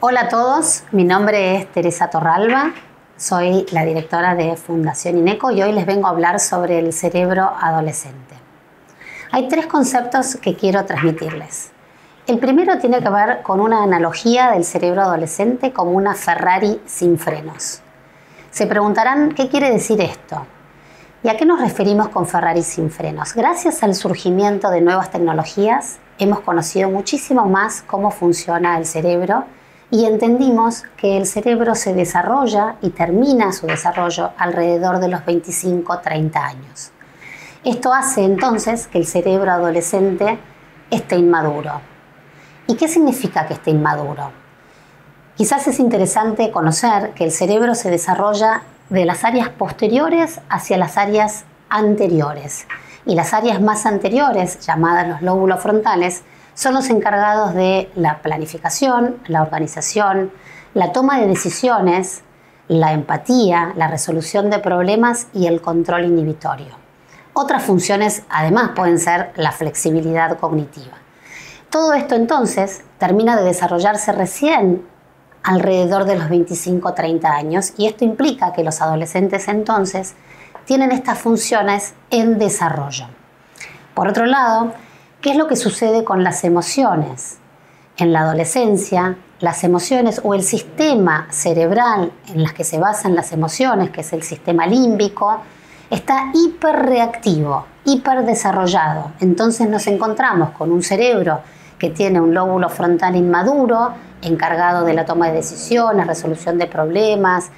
Hola a todos, mi nombre es Teresa Torralba, soy la directora de Fundación INECO y hoy les vengo a hablar sobre el cerebro adolescente. Hay tres conceptos que quiero transmitirles. El primero tiene que ver con una analogía del cerebro adolescente como una Ferrari sin frenos. Se preguntarán, ¿qué quiere decir esto? ¿Y a qué nos referimos con Ferrari sin frenos? Gracias al surgimiento de nuevas tecnologías, hemos conocido muchísimo más cómo funciona el cerebro y entendimos que el cerebro se desarrolla y termina su desarrollo alrededor de los 25-30 años. Esto hace entonces que el cerebro adolescente esté inmaduro. ¿Y qué significa que esté inmaduro? Quizás es interesante conocer que el cerebro se desarrolla de las áreas posteriores hacia las áreas anteriores. Y las áreas más anteriores, llamadas los lóbulos frontales, son los encargados de la planificación, la organización, la toma de decisiones, la empatía, la resolución de problemas y el control inhibitorio. Otras funciones, además, pueden ser la flexibilidad cognitiva. Todo esto, entonces, termina de desarrollarse recién alrededor de los 25-30 años y esto implica que los adolescentes, entonces, tienen estas funciones en desarrollo. Por otro lado, ¿qué es lo que sucede con las emociones? En la adolescencia, las emociones o el sistema cerebral en las que se basan las emociones, que es el sistema límbico, está hiperreactivo, hiperdesarrollado. Entonces nos encontramos con un cerebro que tiene un lóbulo frontal inmaduro, encargado de la toma de decisiones, resolución de problemas,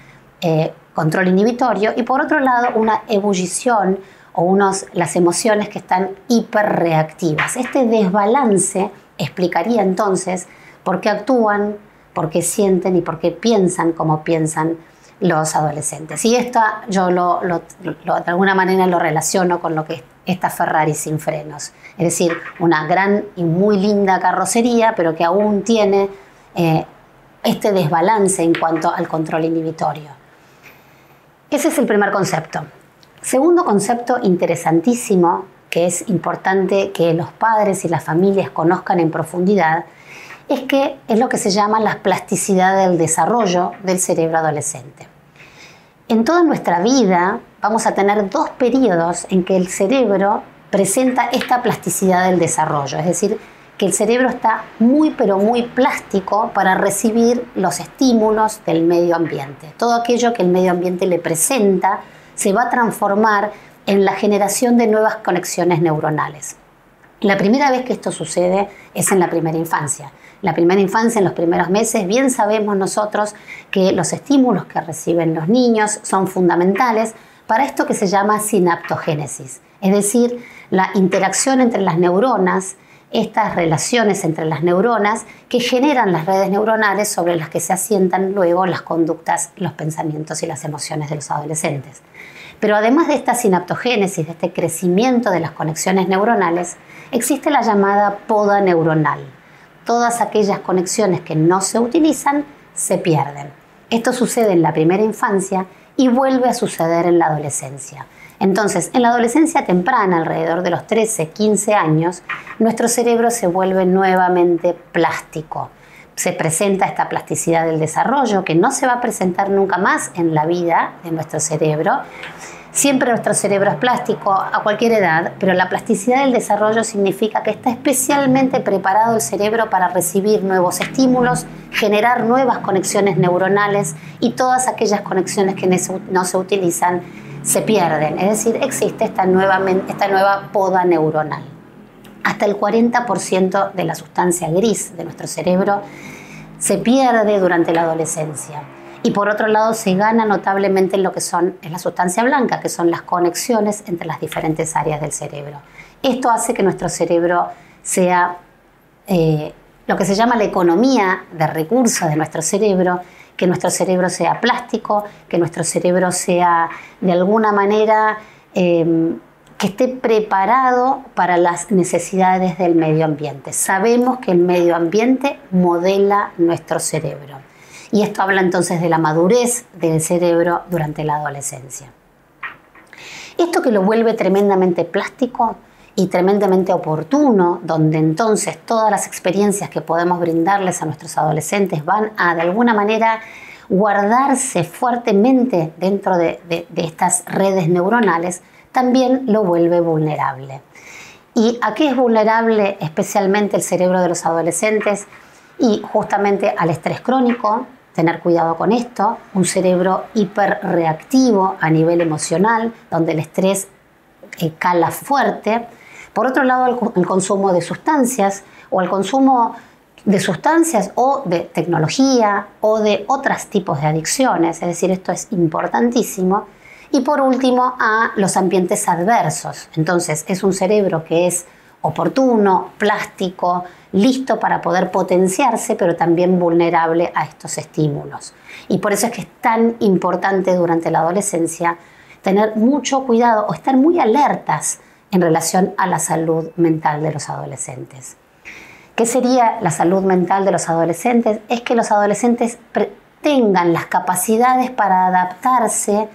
control inhibitorio, y por otro lado una ebullición o las emociones que están hiperreactivas. Este desbalance explicaría entonces por qué actúan, por qué sienten y por qué piensan como piensan los adolescentes. Y esto yo de alguna manera lo relaciono con lo que es esta Ferrari sin frenos. Es decir, una gran y muy linda carrocería, pero que aún tiene este desbalance en cuanto al control inhibitorio. Ese es el primer concepto. Segundo concepto interesantísimo, que es importante que los padres y las familias conozcan en profundidad, es que es lo que se llama la plasticidad del desarrollo del cerebro adolescente. En toda nuestra vida vamos a tener dos periodos en que el cerebro presenta esta plasticidad del desarrollo, es decir, que el cerebro está muy pero muy plástico para recibir los estímulos del medio ambiente. Todo aquello que el medio ambiente le presenta se va a transformar en la generación de nuevas conexiones neuronales. La primera vez que esto sucede es en la primera infancia. La primera infancia, en los primeros meses, bien sabemos nosotros que los estímulos que reciben los niños son fundamentales para esto que se llama sinaptogénesis, es decir, la interacción entre las neuronas, estas relaciones entre las neuronas que generan las redes neuronales sobre las que se asientan luego las conductas, los pensamientos y las emociones de los adolescentes. Pero además de esta sinaptogénesis, de este crecimiento de las conexiones neuronales, existe la llamada poda neuronal. Todas aquellas conexiones que no se utilizan se pierden. Esto sucede en la primera infancia y vuelve a suceder en la adolescencia. Entonces, en la adolescencia temprana, alrededor de los 13-15 años, nuestro cerebro se vuelve nuevamente plástico. Se presenta esta plasticidad del desarrollo que no se va a presentar nunca más en la vida de nuestro cerebro. Siempre nuestro cerebro es plástico a cualquier edad, pero la plasticidad del desarrollo significa que está especialmente preparado el cerebro para recibir nuevos estímulos, generar nuevas conexiones neuronales y todas aquellas conexiones que no se utilizan se pierden. Es decir, existe esta nueva poda neuronal. Hasta el 40% de la sustancia gris de nuestro cerebro se pierde durante la adolescencia. Y por otro lado se gana notablemente en lo que es la sustancia blanca, que son las conexiones entre las diferentes áreas del cerebro. Esto hace que nuestro cerebro sea lo que se llama la economía de recursos de nuestro cerebro, que nuestro cerebro sea plástico, que nuestro cerebro sea de alguna manera que esté preparado para las necesidades del medio ambiente. Sabemos que el medio ambiente modela nuestro cerebro. Y esto habla entonces de la madurez del cerebro durante la adolescencia. Esto que lo vuelve tremendamente plástico y tremendamente oportuno, donde entonces todas las experiencias que podemos brindarles a nuestros adolescentes van a de alguna manera guardarse fuertemente dentro de estas redes neuronales, también lo vuelve vulnerable. ¿Y a qué es vulnerable especialmente el cerebro de los adolescentes? Y justamente al estrés crónico, tener cuidado con esto, un cerebro hiperreactivo a nivel emocional, donde el estrés cala fuerte. Por otro lado, el consumo de sustancias o el consumo de sustancias o de tecnología o de otros tipos de adicciones, es decir, esto es importantísimo. Y por último, a los ambientes adversos. Entonces, es un cerebro que es oportuno, plástico, listo para poder potenciarse, pero también vulnerable a estos estímulos. Y por eso es que es tan importante durante la adolescencia tener mucho cuidado o estar muy alertas en relación a la salud mental de los adolescentes. ¿Qué sería la salud mental de los adolescentes? Es que los adolescentes tengan las capacidades para adaptarse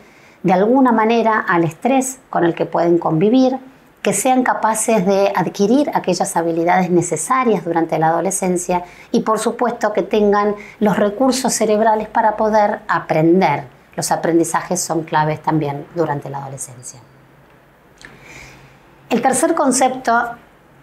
de alguna manera al estrés con el que pueden convivir, que sean capaces de adquirir aquellas habilidades necesarias durante la adolescencia y por supuesto que tengan los recursos cerebrales para poder aprender. Los aprendizajes son claves también durante la adolescencia. El tercer concepto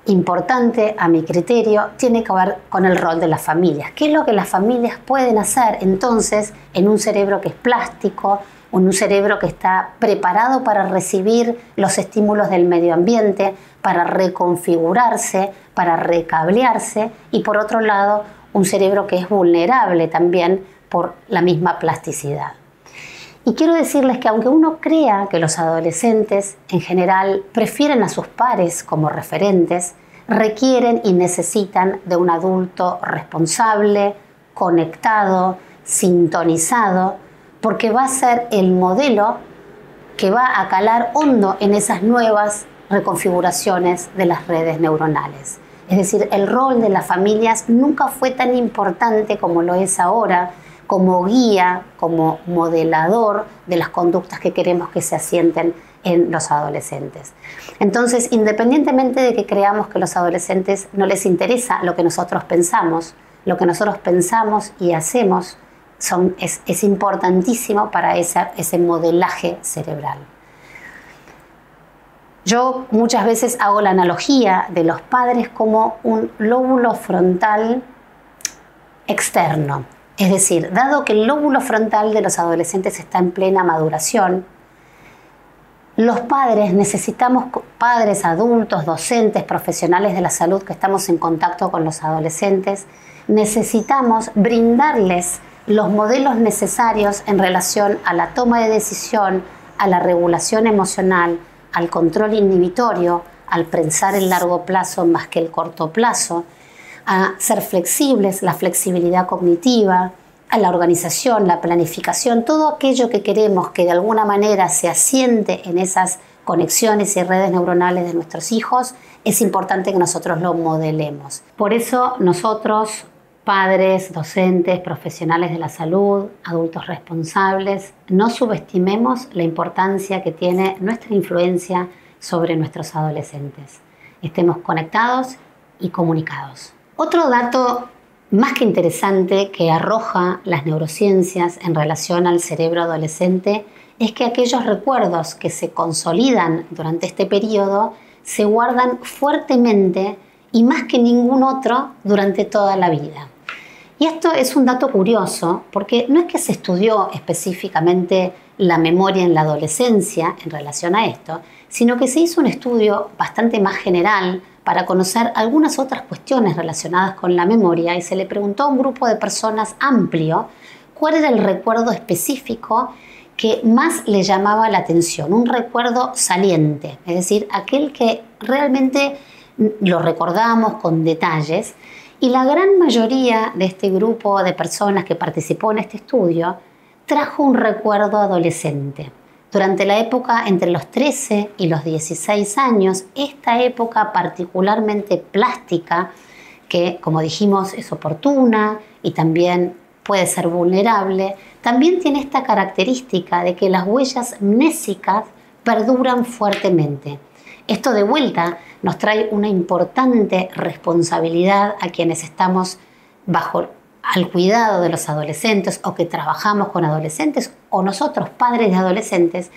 importante a mi criterio tiene que ver con el rol de las familias. ¿Qué es lo que las familias pueden hacer entonces en un cerebro que es plástico, en un cerebro que está preparado para recibir los estímulos del medio ambiente, para reconfigurarse, para recablearse, y por otro lado un cerebro que es vulnerable también por la misma plasticidad? Y quiero decirles que aunque uno crea que los adolescentes en general prefieren a sus pares como referentes, requieren y necesitan de un adulto responsable, conectado, sintonizado, porque va a ser el modelo que va a calar hondo en esas nuevas reconfiguraciones de las redes neuronales. Es decir, el rol de las familias nunca fue tan importante como lo es ahora, como guía, como modelador de las conductas que queremos que se asienten en los adolescentes. Entonces, independientemente de que creamos que a los adolescentes no les interesa lo que nosotros pensamos y hacemos es importantísimo para ese modelaje cerebral. Yo muchas veces hago la analogía de los padres como un lóbulo frontal externo. Es decir, dado que el lóbulo frontal de los adolescentes está en plena maduración, los padres necesitamos, padres, adultos, docentes, profesionales de la salud que estamos en contacto con los adolescentes, necesitamos brindarles los modelos necesarios en relación a la toma de decisión, a la regulación emocional, al control inhibitorio, al pensar el largo plazo más que el corto plazo, a ser flexibles, la flexibilidad cognitiva, a la organización, la planificación, todo aquello que queremos que de alguna manera se asiente en esas conexiones y redes neuronales de nuestros hijos, es importante que nosotros lo modelemos. Por eso nosotros, padres, docentes, profesionales de la salud, adultos responsables, no subestimemos la importancia que tiene nuestra influencia sobre nuestros adolescentes. Estemos conectados y comunicados. Otro dato más que interesante que arroja las neurociencias en relación al cerebro adolescente es que aquellos recuerdos que se consolidan durante este periodo se guardan fuertemente y más que ningún otro durante toda la vida. Y esto es un dato curioso porque no es que se estudió específicamente la memoria en la adolescencia en relación a esto, sino que se hizo un estudio bastante más general para conocer algunas otras cuestiones relacionadas con la memoria y se le preguntó a un grupo de personas amplio cuál era el recuerdo específico que más le llamaba la atención, un recuerdo saliente, es decir, aquel que realmente lo recordamos con detalles, y la gran mayoría de este grupo de personas que participó en este estudio trajo un recuerdo adolescente. Durante la época entre los 13 y los 16 años, esta época particularmente plástica, que como dijimos es oportuna y también puede ser vulnerable, también tiene esta característica de que las huellas mnésicas perduran fuertemente. Esto de vuelta nos trae una importante responsabilidad a quienes estamos bajo al cuidado de los adolescentes o que trabajamos con adolescentes o nosotros, padres de adolescentes,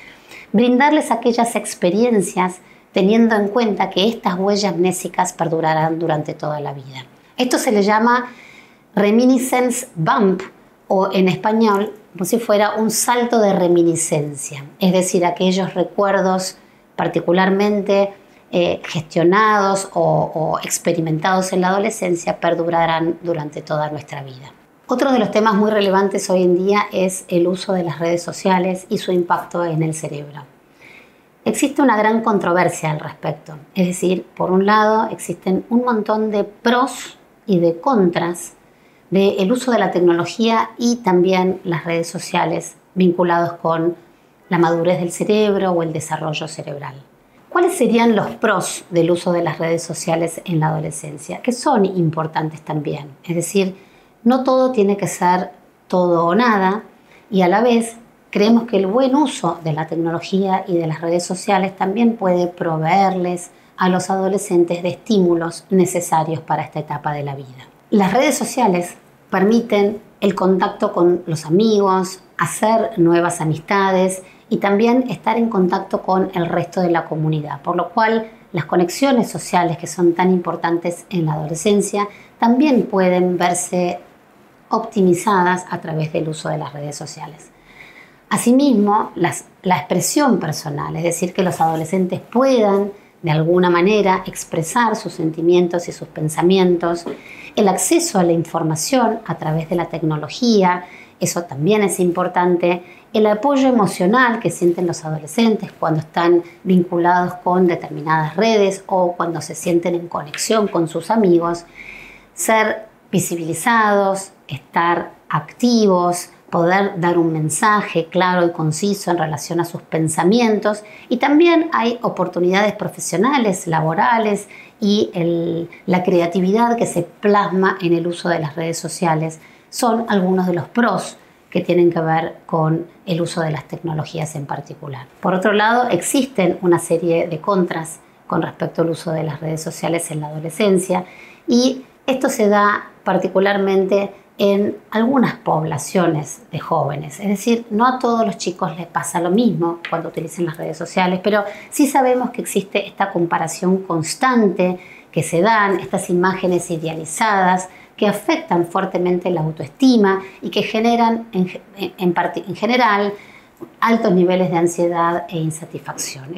brindarles aquellas experiencias teniendo en cuenta que estas huellas amnésicas perdurarán durante toda la vida. Esto se le llama reminiscence bump o en español como si fuera un salto de reminiscencia, es decir, aquellos recuerdos particularmente gestionados o experimentados en la adolescencia perdurarán durante toda nuestra vida. Otro de los temas muy relevantes hoy en día es el uso de las redes sociales y su impacto en el cerebro. Existe una gran controversia al respecto, es decir, por un lado existen un montón de pros y de contras del uso de la tecnología y también las redes sociales vinculados con la madurez del cerebro o el desarrollo cerebral. ¿Cuáles serían los pros del uso de las redes sociales en la adolescencia? Que son importantes también. Es decir, no todo tiene que ser todo o nada y a la vez creemos que el buen uso de la tecnología y de las redes sociales también puede proveerles a los adolescentes de estímulos necesarios para esta etapa de la vida. Las redes sociales permiten el contacto con los amigos, hacer nuevas amistades y también estar en contacto con el resto de la comunidad, por lo cual las conexiones sociales que son tan importantes en la adolescencia también pueden verse optimizadas a través del uso de las redes sociales. Asimismo, la expresión personal, es decir, que los adolescentes puedan de alguna manera expresar sus sentimientos y sus pensamientos, el acceso a la información a través de la tecnología, eso también es importante, el apoyo emocional que sienten los adolescentes cuando están vinculados con determinadas redes o cuando se sienten en conexión con sus amigos, ser visibilizados, estar activos, poder dar un mensaje claro y conciso en relación a sus pensamientos y también hay oportunidades profesionales, laborales y la creatividad que se plasma en el uso de las redes sociales son algunos de los pros que tienen que ver con el uso de las tecnologías en particular. Por otro lado, existen una serie de contras con respecto al uso de las redes sociales en la adolescencia y esto se da particularmente en algunas poblaciones de jóvenes. Es decir, no a todos los chicos les pasa lo mismo cuando utilizan las redes sociales, pero sí sabemos que existe esta comparación constante que se dan, estas imágenes idealizadas que afectan fuertemente la autoestima y que generan en general altos niveles de ansiedad e insatisfacción.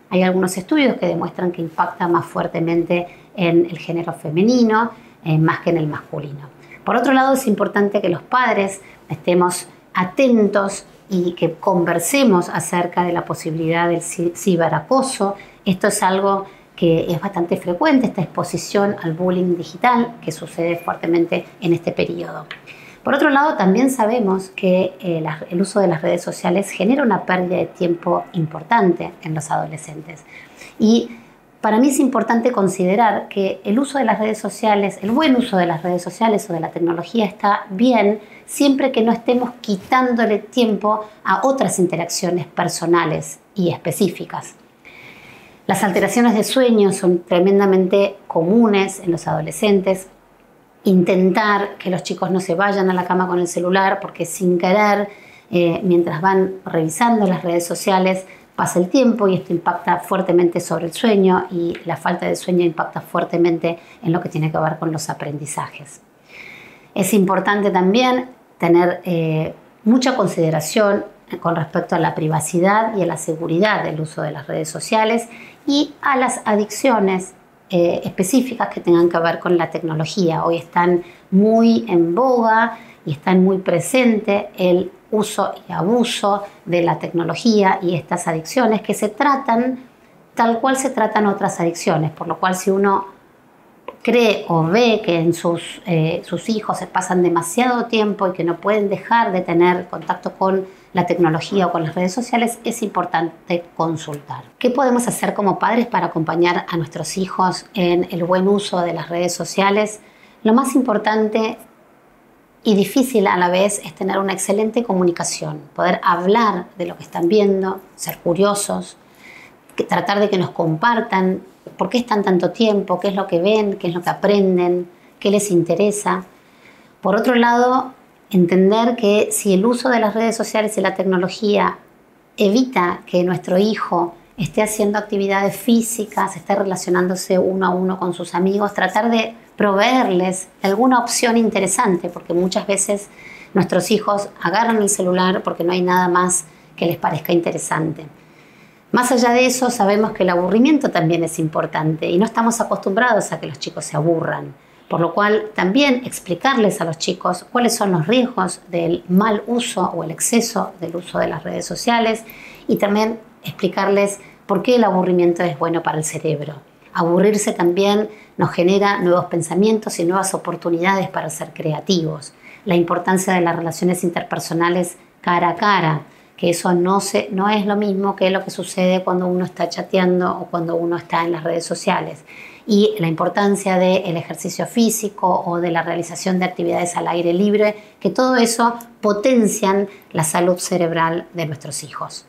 Hay algunos estudios que demuestran que impacta más fuertemente en el género femenino más que en el masculino. Por otro lado, es importante que los padres estemos atentos y que conversemos acerca de la posibilidad del ciberacoso. Esto es algo que es bastante frecuente, esta exposición al bullying digital que sucede fuertemente en este periodo. Por otro lado, también sabemos que el uso de las redes sociales genera una pérdida de tiempo importante en los adolescentes. Y para mí es importante considerar que el uso de las redes sociales, el buen uso de las redes sociales o de la tecnología está bien siempre que no estemos quitándole tiempo a otras interacciones personales y específicas. Las alteraciones de sueño son tremendamente comunes en los adolescentes. Intentar que los chicos no se vayan a la cama con el celular porque sin querer, mientras van revisando las redes sociales, pasa el tiempo y esto impacta fuertemente sobre el sueño y la falta de sueño impacta fuertemente en lo que tiene que ver con los aprendizajes. Es importante también tener mucha consideración con respecto a la privacidad y a la seguridad del uso de las redes sociales y a las adicciones específicas que tengan que ver con la tecnología. Hoy están muy en boga y están muy presente el uso y abuso de la tecnología y estas adicciones que se tratan tal cual se tratan otras adicciones, por lo cual si uno cree o ve que en sus hijos se pasan demasiado tiempo y que no pueden dejar de tener contacto con la tecnología o con las redes sociales, es importante consultar. ¿Qué podemos hacer como padres para acompañar a nuestros hijos en el buen uso de las redes sociales? Lo más importante y difícil a la vez es tener una excelente comunicación, poder hablar de lo que están viendo, ser curiosos, tratar de que nos compartan por qué están tanto tiempo, qué es lo que ven, qué es lo que aprenden, qué les interesa. Por otro lado, entender que si el uso de las redes sociales y la tecnología evita que nuestro hijo esté haciendo actividades físicas, esté relacionándose uno a uno con sus amigos, tratar de proveerles alguna opción interesante, porque muchas veces nuestros hijos agarran el celular porque no hay nada más que les parezca interesante. Más allá de eso, sabemos que el aburrimiento también es importante y no estamos acostumbrados a que los chicos se aburran, por lo cual también explicarles a los chicos cuáles son los riesgos del mal uso o el exceso del uso de las redes sociales y también explicarles por qué el aburrimiento es bueno para el cerebro. Aburrirse también nos genera nuevos pensamientos y nuevas oportunidades para ser creativos. La importancia de las relaciones interpersonales cara a cara, que eso no es lo mismo que lo que sucede cuando uno está chateando o cuando uno está en las redes sociales. Y la importancia del ejercicio físico o de la realización de actividades al aire libre, que todo eso potencian la salud cerebral de nuestros hijos.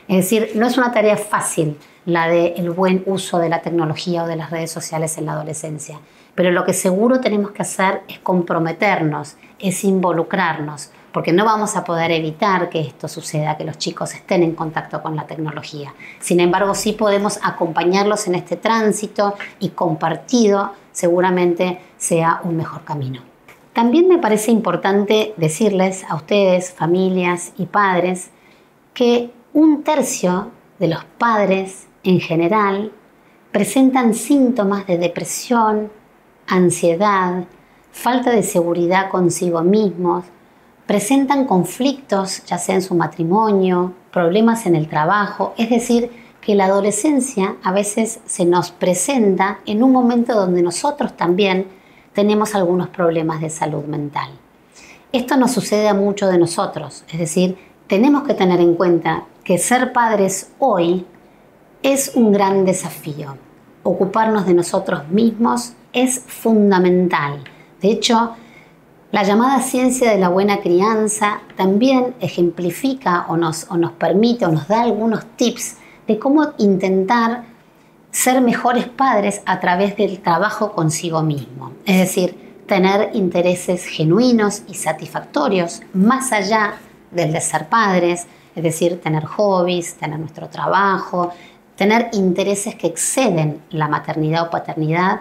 Es decir, no es una tarea fácil la del buen uso de la tecnología o de las redes sociales en la adolescencia, pero lo que seguro tenemos que hacer es comprometernos, es involucrarnos, porque no vamos a poder evitar que esto suceda, que los chicos estén en contacto con la tecnología. Sin embargo, sí podemos acompañarlos en este tránsito y compartido seguramente sea un mejor camino. También me parece importante decirles a ustedes, familias y padres, que 1/3 de los padres en general presentan síntomas de depresión, ansiedad, falta de seguridad consigo mismos, presentan conflictos, ya sea en su matrimonio, problemas en el trabajo, es decir, que la adolescencia a veces se nos presenta en un momento donde nosotros también tenemos algunos problemas de salud mental. Esto nos sucede a muchos de nosotros, es decir, tenemos que tener en cuenta que ser padres hoy es un gran desafío. Ocuparnos de nosotros mismos es fundamental. De hecho, la llamada ciencia de la buena crianza también ejemplifica o nos permite o nos da algunos tips de cómo intentar ser mejores padres a través del trabajo consigo mismo. Es decir, tener intereses genuinos y satisfactorios más allá del de ser padres, es decir, tener hobbies, tener nuestro trabajo, tener intereses que exceden la maternidad o paternidad.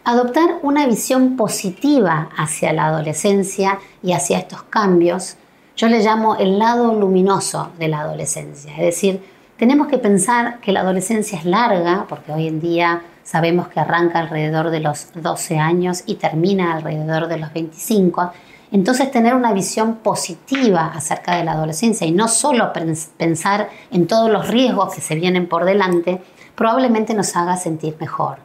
Adoptar una visión positiva hacia la adolescencia y hacia estos cambios, yo le llamo el lado luminoso de la adolescencia. Es decir, tenemos que pensar que la adolescencia es larga, porque hoy en día sabemos que arranca alrededor de los 12 años y termina alrededor de los 25. Entonces, tener una visión positiva acerca de la adolescencia y no solo pensar en todos los riesgos que se vienen por delante, probablemente nos haga sentir mejor.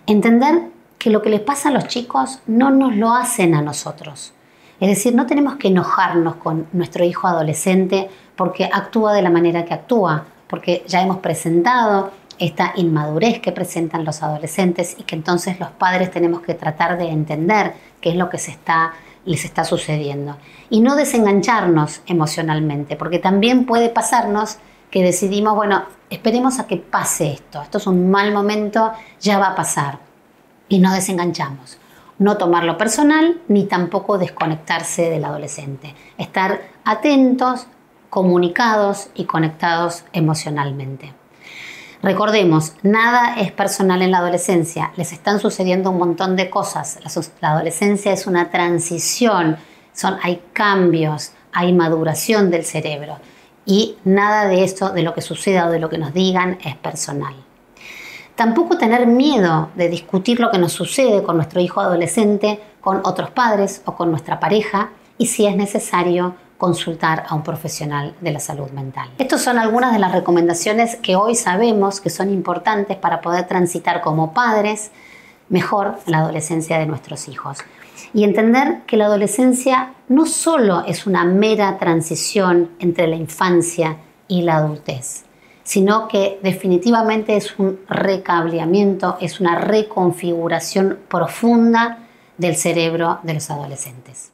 Entender que lo que les pasa a los chicos no nos lo hacen a nosotros. Es decir, no tenemos que enojarnos con nuestro hijo adolescente porque actúa de la manera que actúa, porque ya hemos presentado esta inmadurez que presentan los adolescentes y que entonces los padres tenemos que tratar de entender qué es lo que les está sucediendo. Y no desengancharnos emocionalmente, porque también puede pasarnos que decidimos, bueno, esperemos a que pase esto. Esto es un mal momento, ya va a pasar. Y nos desenganchamos. No tomarlo personal, ni tampoco desconectarse del adolescente. Estar atentos, comunicados y conectados emocionalmente. Recordemos, nada es personal en la adolescencia. Les están sucediendo un montón de cosas. La adolescencia es una transición. Hay cambios, hay maduración del cerebro. Y nada de esto, de lo que suceda o de lo que nos digan, es personal. Tampoco tener miedo de discutir lo que nos sucede con nuestro hijo adolescente, con otros padres o con nuestra pareja y, si es necesario, consultar a un profesional de la salud mental. Estas son algunas de las recomendaciones que hoy sabemos que son importantes para poder transitar como padres mejor la adolescencia de nuestros hijos. Y entender que la adolescencia no solo es una mera transición entre la infancia y la adultez, sino que definitivamente es un recableamiento, es una reconfiguración profunda del cerebro de los adolescentes.